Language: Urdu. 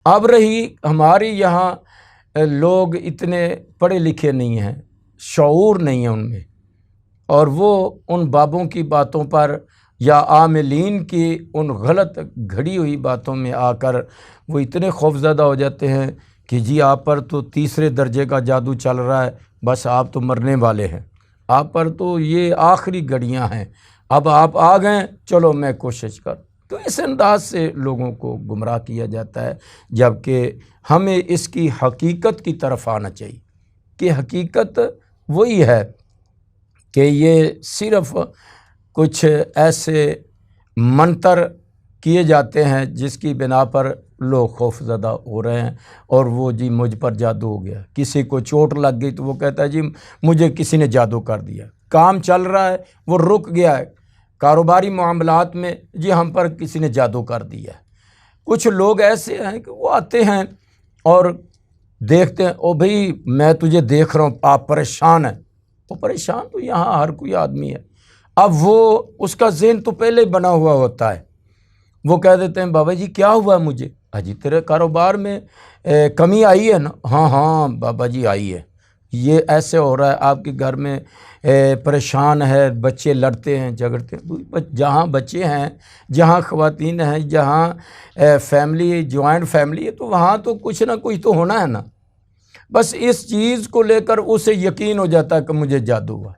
اب رہی ہماری یہاں لوگ اتنے پڑھے لکھے نہیں ہیں، شعور نہیں ہے ان میں، اور وہ ان بابوں کی باتوں پر یا عاملین کی ان غلط گھڑی ہوئی باتوں میں آ کر وہ اتنے خوفزدہ ہو جاتے ہیں کہ جی آپ پر تو تیسرے درجے کا جادو چل رہا ہے، بس آپ تو مرنے والے ہیں، آپ پر تو یہ آخری گھڑیاں ہیں، اب آپ آ گئے، چلو میں کوشش کر۔ تو اس انداز سے لوگوں کو گمراہ کیا جاتا ہے، جبکہ ہمیں اس کی حقیقت کی طرف آنا چاہیے کہ حقیقت وہی ہے کہ یہ صرف کچھ ایسے منتر کیے جاتے ہیں جس کی بنا پر لوگ خوف زدہ ہو رہے ہیں، اور وہ جی مجھ پر جادو ہو گیا، کسی کو چوٹ لگ گئی تو وہ کہتا ہے جی مجھے کسی نے جادو کر دیا، کام چل رہا ہے وہ رک گیا ہے کاروباری معاملات میں، جی ہم پر کسی نے جادو کر دیا ہے۔ کچھ لوگ ایسے ہیں کہ وہ آتے ہیں اور دیکھتے ہیں، او بھئی میں تجھے دیکھ رہا ہوں آپ پریشان ہیں، تو پریشان تو یہاں ہر کوئی آدمی ہے۔ اب وہ اس کا ذہن تو پہلے ہی بنا ہوا ہوتا ہے، وہ کہہ دیتے ہیں بابا جی کیا ہوا ہے مجھے؟ جی تیرے کاروبار میں کمی آئی ہے نا؟ ہاں ہاں بابا جی آئی ہے، یہ ایسے ہو رہا ہے، آپ کے گھر میں پریشان ہے، بچے لڑتے ہیں جھگڑتے ہیں۔ جہاں بچے ہیں، جہاں خواتین ہیں، جہاں فیملی جوائنٹ فیملی ہے، تو وہاں تو کچھ نہ کچھ تو ہونا ہے نا۔ بس اس چیز کو لے کر اسے یقین ہو جاتا ہے کہ مجھے جادو ہوا۔